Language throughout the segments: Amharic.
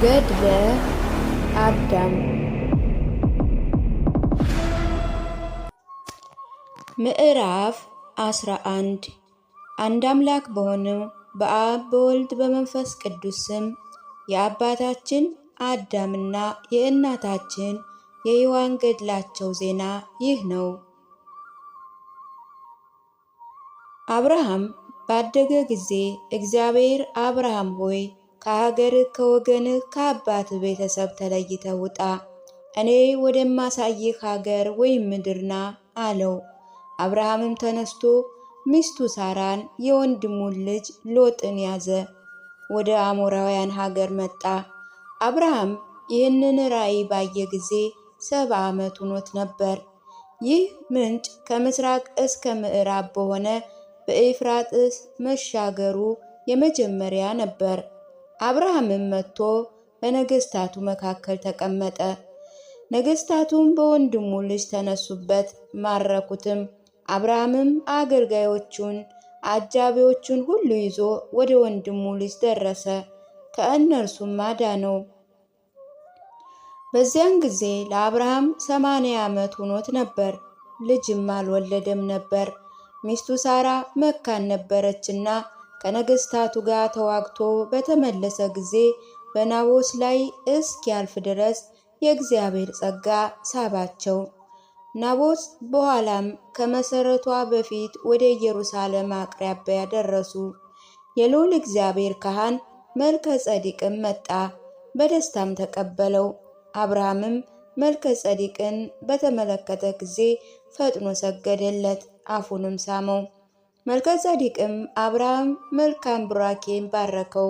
ገድለ አዳም ምዕራፍ 11 አንድ አምላክ በሆነው በአብ በወልድ በመንፈስ ቅዱስ ስም የአባታችን አዳምና የእናታችን የሔዋን ገድላቸው ዜና ይህ ነው። አብርሃም ባደገ ጊዜ እግዚአብሔር አብርሃም ሆይ ከሀገርህ ከወገንህ ከአባትህ ቤተሰብ ተለይተህ ውጣ፣ እኔ ወደማሳይህ ሀገር ወይም ምድር ና አለው። አብርሃምም ተነስቶ ሚስቱ ሳራን የወንድሙን ልጅ ሎጥን ያዘ፣ ወደ አሞራውያን ሀገር መጣ። አብርሃም ይህንን ራእይ ባየ ጊዜ 70 ዓመት ሆኖት ነበር። ይህ ምንጭ ከምስራቅ እስከ ምዕራብ በሆነ በኤፍራጥስ መሻገሩ የመጀመሪያ ነበር። አብርሃምም መጥቶ በነገስታቱ መካከል ተቀመጠ። ነገስታቱም በወንድሙ ልጅ ተነሱበት፣ ማረኩትም። አብርሃምም አገልጋዮቹን አጃቢዎቹን ሁሉ ይዞ ወደ ወንድሙ ልጅ ደረሰ፣ ከእነርሱም አዳነው። በዚያን ጊዜ ለአብርሃም 80 ዓመት ሆኖት ነበር፣ ልጅም አልወለደም ነበር። ሚስቱ ሳራ መካን ነበረችና ከነገስታቱ ጋር ተዋግቶ በተመለሰ ጊዜ በናቦስ ላይ እስኪያልፍ ድረስ የእግዚአብሔር ጸጋ ሳባቸው። ናቦስ በኋላም ከመሰረቷ በፊት ወደ ኢየሩሳሌም አቅራቢያ ደረሱ። የልዑል እግዚአብሔር ካህን መልከ ጸዲቅም መጣ፣ በደስታም ተቀበለው። አብርሃምም መልከ ጸዲቅን በተመለከተ ጊዜ ፈጥኖ ሰገደለት፣ አፉንም ሳመው። መልከ ጸዲቅም አብርሃም መልካም ቡራኬን ባረከው።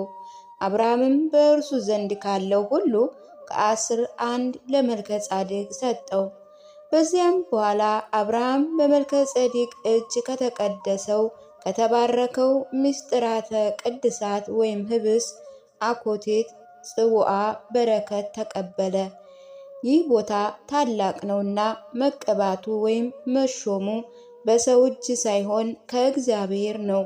አብርሃምም በእርሱ ዘንድ ካለው ሁሉ ከ10 1 ለመልከ ጸዲቅ ሰጠው። በዚያም በኋላ አብርሃም በመልከ ጸዲቅ እጅ ከተቀደሰው ከተባረከው ምስጢራተ ቅድሳት ወይም ህብስ፣ አኮቴት፣ ጽዋዓ በረከት ተቀበለ። ይህ ቦታ ታላቅ ነውና መቀባቱ ወይም መሾሙ በሰው እጅ ሳይሆን ከእግዚአብሔር ነው።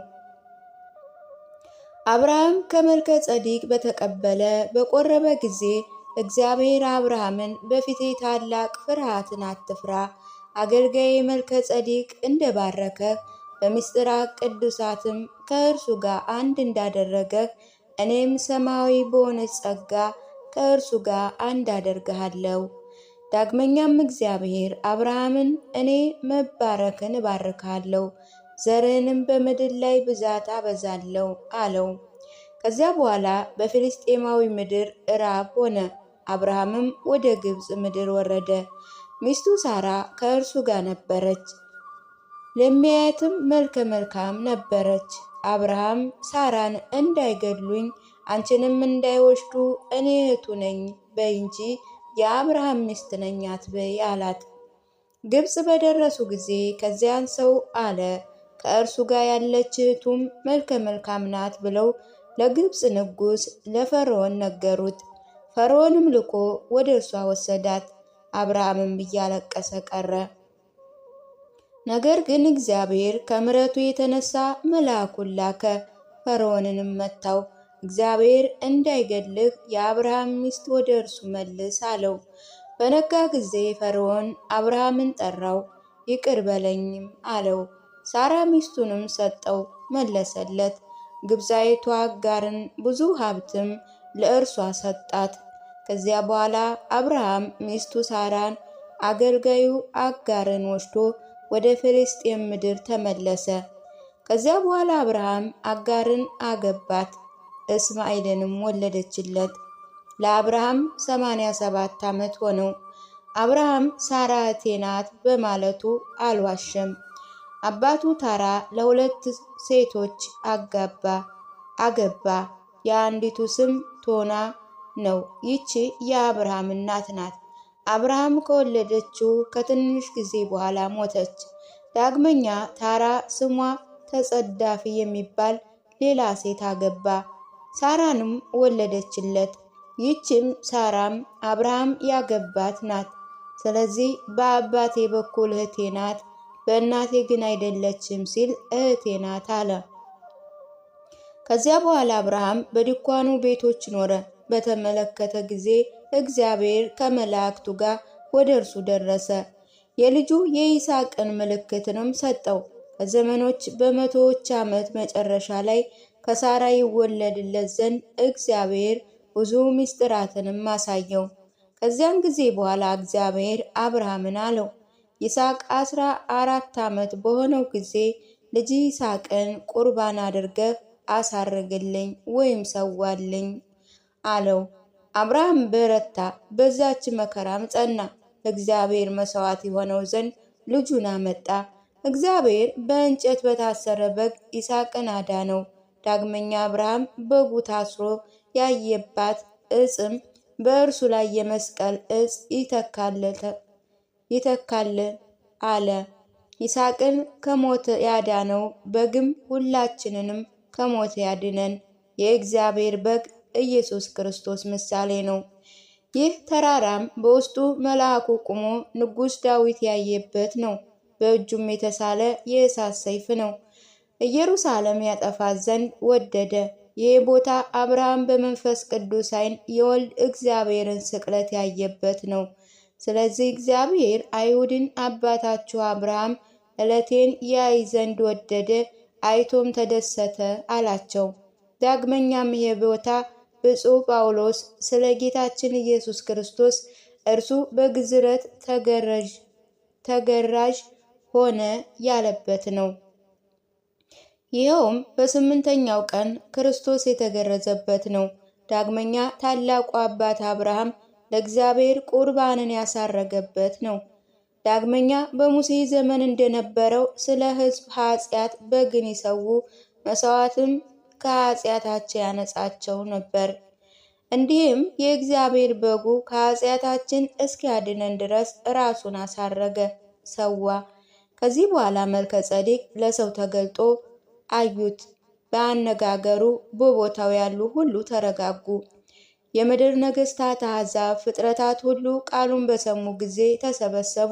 አብርሃም ከመልከ ጸዲቅ በተቀበለ በቆረበ ጊዜ እግዚአብሔር አብርሃምን በፊቴ ታላቅ ፍርሃትን አትፍራ፣ አገልጋዬ መልከ ጸዲቅ እንደባረከ በምስጢራት ቅዱሳትም ከእርሱ ጋር አንድ እንዳደረገ እኔም ሰማያዊ በሆነች ጸጋ ከእርሱ ጋር አንድ አደርግሃለሁ። ዳግመኛም እግዚአብሔር አብርሃምን እኔ መባረክን እባርካለሁ፣ ዘርህንም በምድር ላይ ብዛት አበዛለሁ አለው። ከዚያ በኋላ በፍልስጤማዊ ምድር ራብ ሆነ። አብርሃምም ወደ ግብፅ ምድር ወረደ። ሚስቱ ሳራ ከእርሱ ጋር ነበረች፣ ለሚያያትም መልከ መልካም ነበረች። አብርሃም ሳራን እንዳይገድሉኝ አንቺንም እንዳይወስዱ እኔ እህቱ ነኝ በይ እንጂ የአብርሃም ሚስት ነኝ አትበይ አላት። ግብፅ በደረሱ ጊዜ ከዚያን ሰው አለ፣ ከእርሱ ጋር ያለች እህቱም መልከ መልካም ናት ብለው ለግብፅ ንጉሥ ለፈርዖን ነገሩት። ፈርዖንም ልኮ ወደ እርሷ ወሰዳት። አብርሃምም እያለቀሰ ቀረ። ነገር ግን እግዚአብሔር ከምሕረቱ የተነሳ መልአኩን ላከ፣ ፈርዖንንም መታው። እግዚአብሔር እንዳይገድልህ የአብርሃም ሚስት ወደ እርሱ መልስ አለው። በነጋ ጊዜ ፈርዖን አብርሃምን ጠራው፣ ይቅር በለኝም አለው። ሳራ ሚስቱንም ሰጠው፣ መለሰለት። ግብፃዊቷ አጋርን ብዙ ሀብትም ለእርሷ ሰጣት። ከዚያ በኋላ አብርሃም ሚስቱ ሳራን አገልጋዩ አጋርን ወስዶ ወደ ፍልስጤም ምድር ተመለሰ። ከዚያ በኋላ አብርሃም አጋርን አገባት፣ እስማኤልንም ወለደችለት። ለአብርሃም 87 ዓመት ሆነው። አብርሃም ሳራ እህቴ ናት በማለቱ አልዋሸም። አባቱ ታራ ለሁለት ሴቶች አገባ። የአንዲቱ ስም ቶና ነው። ይቺ የአብርሃም እናት ናት። አብርሃም ከወለደችው ከትንሽ ጊዜ በኋላ ሞተች። ዳግመኛ ታራ ስሟ ተጸዳፊ የሚባል ሌላ ሴት አገባ፣ ሳራንም ወለደችለት። ይህችም ሳራም አብርሃም ያገባት ናት። ስለዚህ በአባቴ በኩል እህቴ ናት፣ በእናቴ ግን አይደለችም ሲል እህቴ ናት አለ። ከዚያ በኋላ አብርሃም በድንኳኑ ቤቶች ኖረ። በተመለከተ ጊዜ እግዚአብሔር ከመላእክቱ ጋር ወደ እርሱ ደረሰ። የልጁ የይስሐቅን ምልክትንም ሰጠው። ከዘመኖች በመቶዎች ዓመት መጨረሻ ላይ ከሳራ ይወለድለት ዘንድ እግዚአብሔር ብዙ ምስጢራትንም አሳየው። ከዚያን ጊዜ በኋላ እግዚአብሔር አብርሃምን አለው፣ ይስሐቅ 14 ዓመት በሆነው ጊዜ ልጅ ይስሐቅን ቁርባን አድርገህ አሳርግልኝ ወይም ሰዋልኝ አለው። አብርሃም በረታ፣ በዛች መከራም ጸና። እግዚአብሔር መስዋዕት የሆነው ዘንድ ልጁን አመጣ። እግዚአብሔር በእንጨት በታሰረ በግ ይስሐቅን አዳነው። ዳግመኛ አብርሃም በጉ ታስሮ ያየባት ዕፅም በእርሱ ላይ የመስቀል ዕፅ ይተካል አለ። ይስሐቅን ከሞት ያዳነው በግም ሁላችንንም ከሞት ያድነን የእግዚአብሔር በግ ኢየሱስ ክርስቶስ ምሳሌ ነው። ይህ ተራራም በውስጡ መልአኩ ቆሞ ንጉሥ ዳዊት ያየበት ነው። በእጁም የተሳለ የእሳት ሰይፍ ነው። ኢየሩሳሌም ያጠፋት ዘንድ ወደደ። ይህ ቦታ አብርሃም በመንፈስ ቅዱስ ዓይን የወልድ እግዚአብሔርን ስቅለት ያየበት ነው። ስለዚህ እግዚአብሔር አይሁድን አባታችሁ አብርሃም ዕለቴን ያይ ዘንድ ወደደ፣ አይቶም ተደሰተ አላቸው። ዳግመኛም ይህ ቦታ ብፁዕ ጳውሎስ ስለ ጌታችን ኢየሱስ ክርስቶስ እርሱ በግዝረት ተገራዥ ሆነ ያለበት ነው። ይኸውም በስምንተኛው ቀን ክርስቶስ የተገረዘበት ነው። ዳግመኛ ታላቁ አባት አብርሃም ለእግዚአብሔር ቁርባንን ያሳረገበት ነው። ዳግመኛ በሙሴ ዘመን እንደነበረው ስለ ሕዝብ ኃጢአት በግን ይሰዉ፣ መስዋዕትም ከኃጢአታቸው ያነጻቸው ነበር። እንዲህም የእግዚአብሔር በጉ ከኃጢአታችን እስኪያድነን ድረስ ራሱን አሳረገ፣ ሰዋ። ከዚህ በኋላ መልከ ጸዴቅ ለሰው ተገልጦ አዩት። በአነጋገሩ በቦታው ያሉ ሁሉ ተረጋጉ። የምድር ነገሥታት፣ አሕዛብ፣ ፍጥረታት ሁሉ ቃሉን በሰሙ ጊዜ ተሰበሰቡ።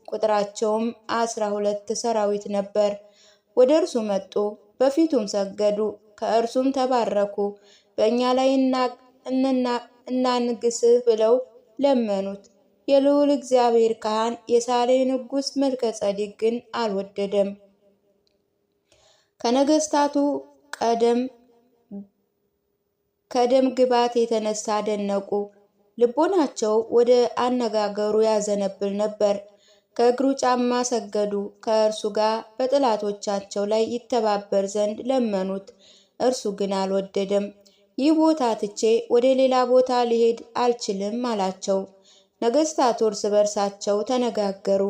ቁጥራቸውም 12 ሰራዊት ነበር። ወደ እርሱ መጡ፣ በፊቱም ሰገዱ፣ ከእርሱም ተባረኩ። በእኛ ላይ እናንግስህ ብለው ለመኑት። የልዑል እግዚአብሔር ካህን የሳሌም ንጉሥ መልከ ጸዴቅ ግን አልወደደም። ከነገሥታቱ ከደም ግባት የተነሳ አደነቁ። ልቦናቸው ወደ አነጋገሩ ያዘነብል ነበር። ከእግሩ ጫማ ሰገዱ። ከእርሱ ጋር በጠላቶቻቸው ላይ ይተባበር ዘንድ ለመኑት። እርሱ ግን አልወደደም። ይህ ቦታ ትቼ ወደ ሌላ ቦታ ሊሄድ አልችልም አላቸው። ነገሥታቱ እርስ በርሳቸው ተነጋገሩ።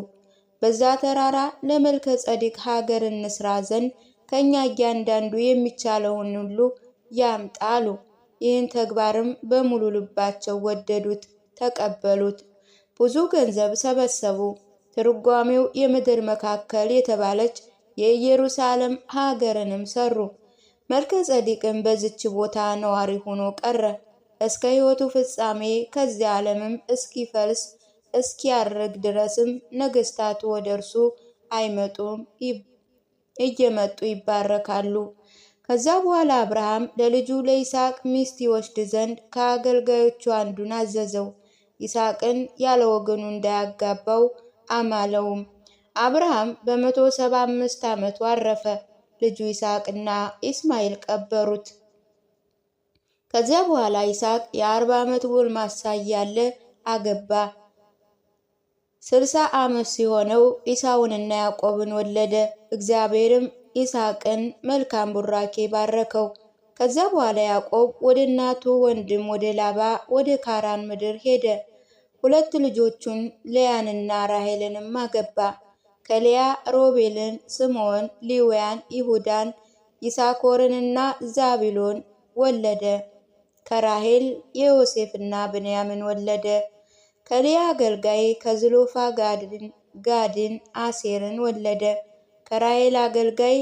በዛ ተራራ ለመልከ ጸዴቅ ሀገር እንስራ ዘንድ ከእኛ እያንዳንዱ የሚቻለውን ሁሉ ያምጣ አሉ። ይህን ተግባርም በሙሉ ልባቸው ወደዱት፣ ተቀበሉት። ብዙ ገንዘብ ሰበሰቡ። ትርጓሜው የምድር መካከል የተባለች የኢየሩሳሌም ሀገርንም ሰሩ። መልከ ጸዴቅም በዝች ቦታ ነዋሪ ሆኖ ቀረ እስከ ሕይወቱ ፍጻሜ። ከዚህ ዓለምም እስኪፈልስ እስኪያርግ ድረስም ነገሥታቱ ወደ እርሱ አይመጡም፣ እየመጡ ይባረካሉ። ከዛ በኋላ አብርሃም ለልጁ ለይስሐቅ ሚስት ይወስድ ዘንድ ከአገልጋዮቹ አንዱን አዘዘው። ይስሐቅን ያለ ወገኑ እንዳያጋባው አማለውም። አብርሃም በ175 ዓመቱ አረፈ። ልጁ ይስሐቅና ኢስማኤል ቀበሩት። ከዚያ በኋላ ይስሐቅ የ40 ዓመት ጎልማሳ እያለ አገባ። 60 ዓመት ሲሆነው ኢሳውንና ያዕቆብን ወለደ። እግዚአብሔርም ይስሐቅን መልካም ቡራኬ ባረከው። ከዚያ በኋላ ያዕቆብ ወደ እናቱ ወንድም ወደ ላባ ወደ ካራን ምድር ሄደ። 2 ልጆቹን ልያንና ራሔልንም አገባ። ከልያ ሮቤልን፣ ስምዖን፣ ሌዋያን፣ ይሁዳን፣ ይሳኮርንና ዛቢሎን ወለደ። ከራሔል የዮሴፍና ብንያምን ወለደ። ከልያ አገልጋይ ከዝሎፋ ጋድን አሴርን ወለደ። ከራሔል አገልጋይ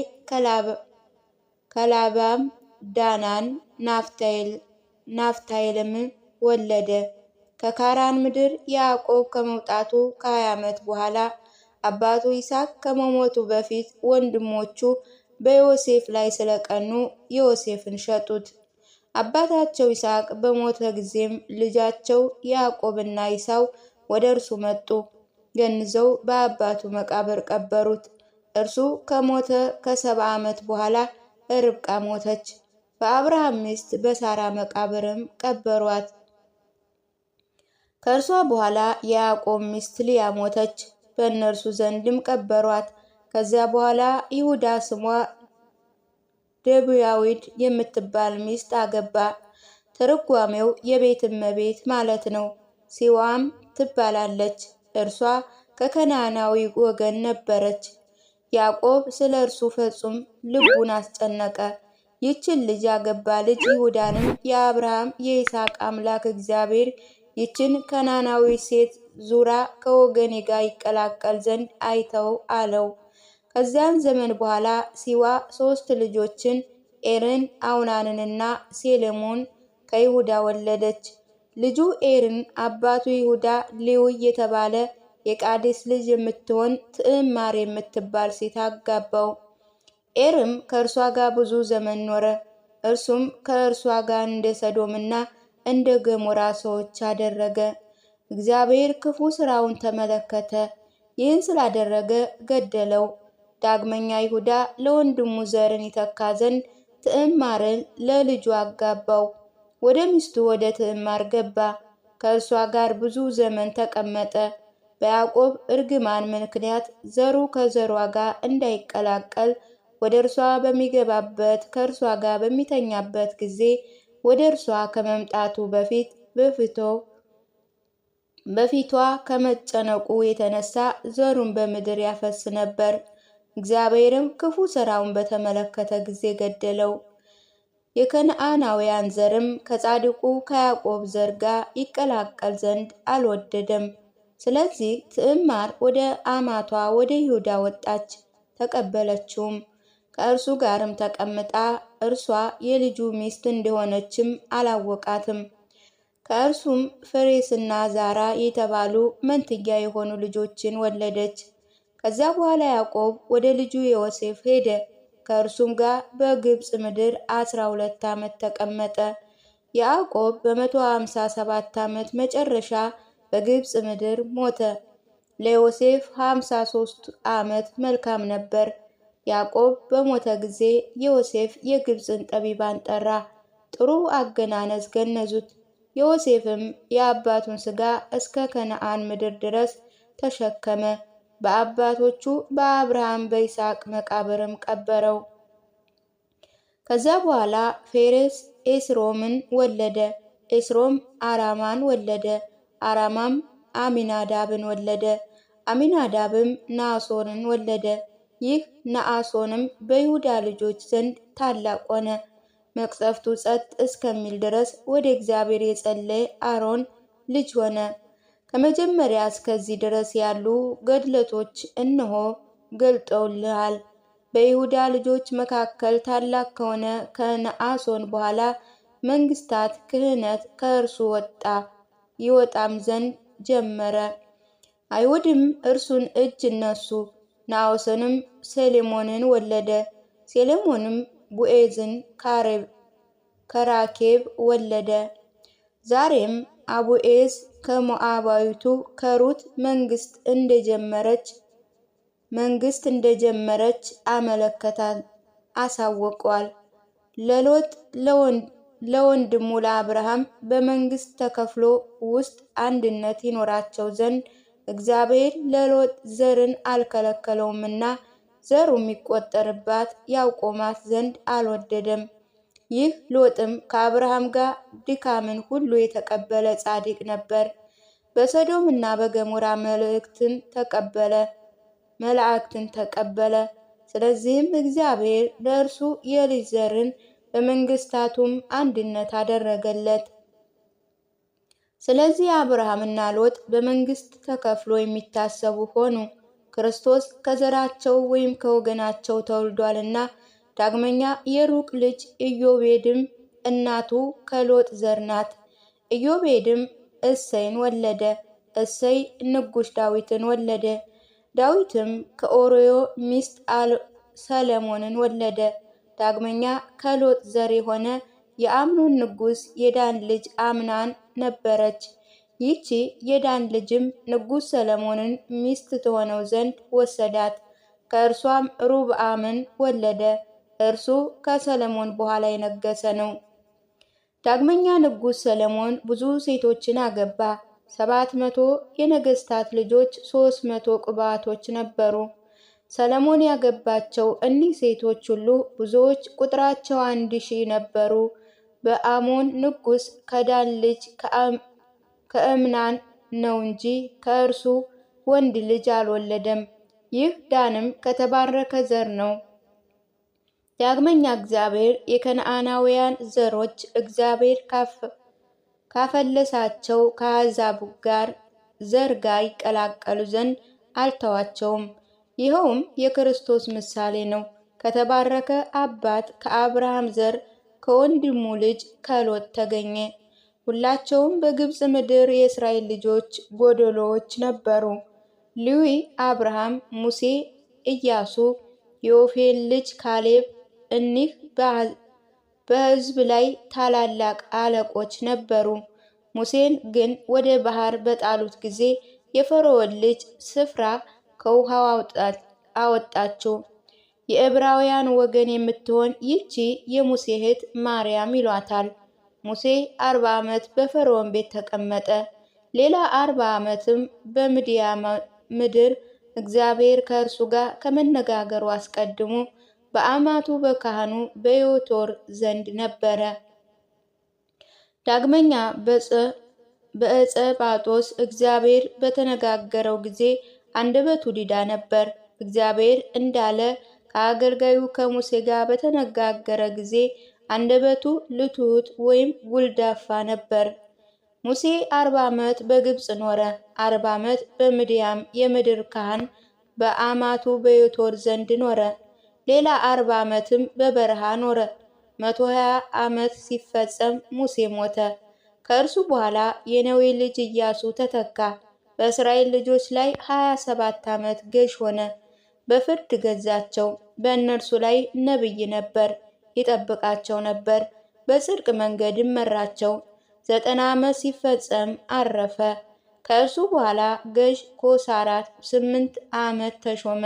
ከላባም ዳናን ናፍታይልምን ወለደ። ከካራን ምድር ያዕቆብ ከመውጣቱ ከ20 ዓመት በኋላ አባቱ ይስሐቅ ከመሞቱ በፊት ወንድሞቹ በዮሴፍ ላይ ስለቀኑ ዮሴፍን ሸጡት። አባታቸው ይስሐቅ በሞተ ጊዜም ልጃቸው ያዕቆብና ኢሳው ወደ እርሱ መጡ። ገንዘው በአባቱ መቃብር ቀበሩት። እርሱ ከሞተ ከ70 ዓመት በኋላ ርብቃ ሞተች። በአብርሃም ሚስት በሳራ መቃብርም ቀበሯት። ከእርሷ በኋላ የያዕቆብ ሚስት ልያ ሞተች። በእነርሱ ዘንድም ቀበሯት። ከዚያ በኋላ ይሁዳ ስሟ ደቡያዊድ የምትባል ሚስት አገባ። ትርጓሜው የቤት እመቤት ማለት ነው። ሲዋም ትባላለች። እርሷ ከከናናዊ ወገን ነበረች። ያዕቆብ ስለ እርሱ ፍጹም ልቡን አስጨነቀ። ይችን ልጅ ያገባ ልጅ ይሁዳንም የአብርሃም የይስሐቅ አምላክ እግዚአብሔር ይችን ከናናዊ ሴት ዙራ ከወገኔ ጋር ይቀላቀል ዘንድ አይተው አለው። ከዚያን ዘመን በኋላ ሲዋ 3 ልጆችን ኤርን፣ አውናንንና ሴሌሞን ከይሁዳ ወለደች። ልጁ ኤርን አባቱ ይሁዳ ሌዊ የተባለ የቃዴስ ልጅ የምትሆን ትዕማር የምትባል ሴት አጋባው። ኤርም ከእርሷ ጋር ብዙ ዘመን ኖረ። እርሱም ከእርሷ ጋር እንደ ሰዶምና እንደ ገሞራ ሰዎች አደረገ። እግዚአብሔር ክፉ ስራውን ተመለከተ። ይህን ስላደረገ ገደለው። ዳግመኛ ይሁዳ ለወንድሙ ዘርን ይተካ ዘንድ ትዕማርን ለልጁ አጋባው። ወደ ሚስቱ ወደ ትዕማር ገባ። ከእርሷ ጋር ብዙ ዘመን ተቀመጠ። በያዕቆብ እርግማን ምክንያት ዘሩ ከዘሯ ጋር እንዳይቀላቀል ወደ እርሷ በሚገባበት ከእርሷ ጋር በሚተኛበት ጊዜ ወደ እርሷ ከመምጣቱ በፊቷ ከመጨነቁ የተነሳ ዘሩን በምድር ያፈስ ነበር። እግዚአብሔርም ክፉ ሥራውን በተመለከተ ጊዜ ገደለው። የከነዓናውያን ዘርም ከጻድቁ ከያዕቆብ ዘር ጋር ይቀላቀል ዘንድ አልወደደም። ስለዚህ ትዕማር ወደ አማቷ ወደ ይሁዳ ወጣች፣ ተቀበለችውም። ከእርሱ ጋርም ተቀምጣ እርሷ የልጁ ሚስት እንደሆነችም አላወቃትም። ከእርሱም ፍሬስና ዛራ የተባሉ መንትያ የሆኑ ልጆችን ወለደች። ከዚያ በኋላ ያዕቆብ ወደ ልጁ ዮሴፍ ሄደ። ከእርሱም ጋር በግብፅ ምድር 12 ዓመት ተቀመጠ። ያዕቆብ በ157 ዓመት መጨረሻ በግብፅ ምድር ሞተ። ለዮሴፍ 53 ዓመት መልካም ነበር። ያዕቆብ በሞተ ጊዜ ዮሴፍ የግብፅን ጠቢባን ጠራ፣ ጥሩ አገናነዝ ገነዙት። ዮሴፍም የአባቱን ሥጋ እስከ ከነዓን ምድር ድረስ ተሸከመ። በአባቶቹ በአብርሃም በይስሐቅ መቃብርም ቀበረው። ከዚያ በኋላ ፌሬስ ኤስሮምን ወለደ። ኤስሮም አራማን ወለደ። አራማም አሚናዳብን ወለደ። አሚናዳብም ነአሶንን ወለደ። ይህ ነአሶንም በይሁዳ ልጆች ዘንድ ታላቅ ሆነ። መቅሰፍቱ ጸጥ እስከሚል ድረስ ወደ እግዚአብሔር የጸለየ አሮን ልጅ ሆነ። ከመጀመሪያ እስከዚህ ድረስ ያሉ ገድለቶች እነሆ ገልጠውልሃል። በይሁዳ ልጆች መካከል ታላቅ ከሆነ ከነአሶን በኋላ መንግስታት ክህነት ከእርሱ ይወጣም ዘንድ ጀመረ። አይሁድም እርሱን እጅ እነሱ። ነአሶንም ሰሌሞንን ወለደ። ሰሌሞንም ቡኤዝን ከራኬብ ወለደ። ዛሬም አቡኤዝ ከሞዓባዊቱ ከሩት መንግስት እንደጀመረች አመለከታል አሳውቋል። ለሎጥ ለወንድሙ ለአብርሃም በመንግስት ተከፍሎ ውስጥ አንድነት ይኖራቸው ዘንድ እግዚአብሔር ለሎጥ ዘርን አልከለከለውምና ዘሩ የሚቆጠርባት ያውቆማት ዘንድ አልወደደም። ይህ ሎጥም ከአብርሃም ጋር ድካምን ሁሉ የተቀበለ ጻድቅ ነበር። በሰዶም እና በገሞራ መላእክትን ተቀበለ። ስለዚህም እግዚአብሔር ለእርሱ የልጅ ዘርን በመንግስታቱም አንድነት አደረገለት። ስለዚህ አብርሃምና ሎጥ በመንግስት ተከፍሎ የሚታሰቡ ሆኑ። ክርስቶስ ከዘራቸው ወይም ከወገናቸው ተወልዷልና። ዳግመኛ የሩቅ ልጅ ኢዮቤድም እናቱ ከሎጥ ዘር ናት። ኢዮቤድም እሰይን ወለደ። እሰይ ንጉሥ ዳዊትን ወለደ። ዳዊትም ከኦርዮ ሚስት ሰለሞንን ወለደ። ዳግመኛ ከሎጥ ዘር የሆነ የአምኖን ንጉሥ የዳን ልጅ አምናን ነበረች። ይህቺ የዳን ልጅም ንጉሥ ሰለሞንን ሚስት ትሆነው ዘንድ ወሰዳት። ከእርሷም ሮብዓምን ወለደ። እርሱ ከሰለሞን በኋላ የነገሰ ነው። ዳግመኛ ንጉሥ ሰለሞን ብዙ ሴቶችን አገባ። 700 የነገስታት ልጆች፣ 300 ቁባቶች ነበሩ። ሰለሞን ያገባቸው እኒህ ሴቶች ሁሉ ብዙዎች፣ ቁጥራቸው 1000 ነበሩ። በአሞን ንጉሥ ከዳን ልጅ ከእምናን ነው እንጂ ከእርሱ ወንድ ልጅ አልወለደም። ይህ ዳንም ከተባረከ ዘር ነው። ዳግመኛ እግዚአብሔር የከነዓናውያን ዘሮች እግዚአብሔር ካፈለሳቸው ከአሕዛብ ዘር ጋር ይቀላቀሉ ዘንድ አልተዋቸውም። ይኸውም የክርስቶስ ምሳሌ ነው። ከተባረከ አባት ከአብርሃም ዘር ከወንድሙ ልጅ ከሎጥ ተገኘ። ሁላቸውም በግብፅ ምድር የእስራኤል ልጆች ጎደሎዎች ነበሩ። ሌዊ፣ አብርሃም፣ ሙሴ፣ ኢያሱ፣ የዮፌል ልጅ ካሌብ እኒህ በሕዝብ ላይ ታላላቅ አለቆች ነበሩ። ሙሴን ግን ወደ ባህር በጣሉት ጊዜ የፈርዖን ልጅ ስፍራ ከውሃው አወጣችው። የዕብራውያን ወገን የምትሆን ይህቺ የሙሴ እህት ማርያም ይሏታል። ሙሴ 40 ዓመት በፈርዖን ቤት ተቀመጠ። ሌላ 40 ዓመትም በምድያም ምድር እግዚአብሔር ከእርሱ ጋር ከመነጋገሩ አስቀድሞ በአማቱ በካህኑ በዮቶር ዘንድ ነበረ። ዳግመኛ በዕፀ ጳጦስ እግዚአብሔር በተነጋገረው ጊዜ አንደበቱ ዲዳ ነበር። እግዚአብሔር እንዳለ ከአገልጋዩ ከሙሴ ጋር በተነጋገረ ጊዜ አንደበቱ ልትውጥ ወይም ጉልዳፋ ነበር። ሙሴ 40 ዓመት በግብፅ ኖረ። 40 ዓመት በምድያም የምድር ካህን በአማቱ በዮቶር ዘንድ ኖረ። ሌላ 40 ዓመትም በበረሃ ኖረ። 120 ዓመት ሲፈጸም ሙሴ ሞተ። ከእርሱ በኋላ የነዌ ልጅ ኢያሱ ተተካ። በእስራኤል ልጆች ላይ 27 ዓመት ገዥ ሆነ። በፍርድ ገዛቸው። በእነርሱ ላይ ነቢይ ነበር፣ ይጠብቃቸው ነበር። በጽድቅ መንገድም መራቸው። 90 ዓመት ሲፈጸም አረፈ። ከእርሱ በኋላ ገዥ ኮሳራት 8 ዓመት ተሾመ፣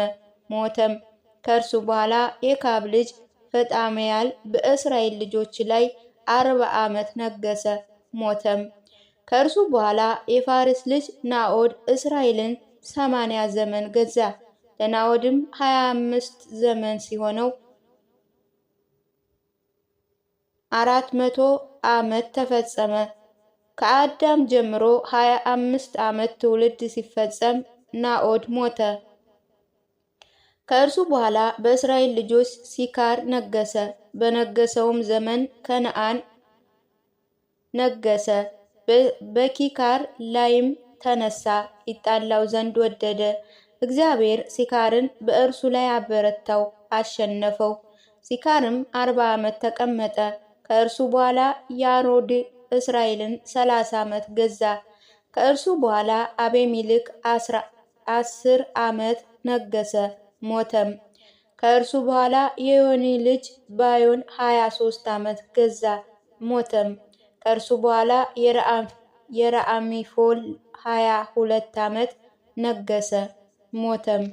ሞተም። ከእርሱ በኋላ የካብ ልጅ ፈጣምያል በእስራኤል ልጆች ላይ 40 ዓመት ነገሰ፣ ሞተም። ከእርሱ በኋላ የፋርስ ልጅ ናዖድ እስራኤልን 80 ዘመን ገዛ። ለናዖድም 25 ዘመን ሲሆነው 400 ዓመት ተፈጸመ። ከአዳም ጀምሮ 25 ዓመት ትውልድ ሲፈጸም ናዖድ ሞተ። ከእርሱ በኋላ በእስራኤል ልጆች ሲካር ነገሰ። በነገሰውም ዘመን ከነዓን ነገሰ። በኪካር ላይም ተነሳ፣ ይጣላው ዘንድ ወደደ። እግዚአብሔር ሲካርን በእርሱ ላይ አበረታው፣ አሸነፈው። ሲካርም 40 ዓመት ተቀመጠ። ከእርሱ በኋላ ያሮድ እስራኤልን 30 ዓመት ገዛ። ከእርሱ በኋላ አቤሜሌክ 10 ዓመት ነገሰ፣ ሞተም። ከእርሱ በኋላ የዮኒ ልጅ ባዮን 23 ዓመት ገዛ፣ ሞተም። ከእርሱ በኋላ የረአሚፎል 22 ዓመት ነገሰ፣ ሞተም።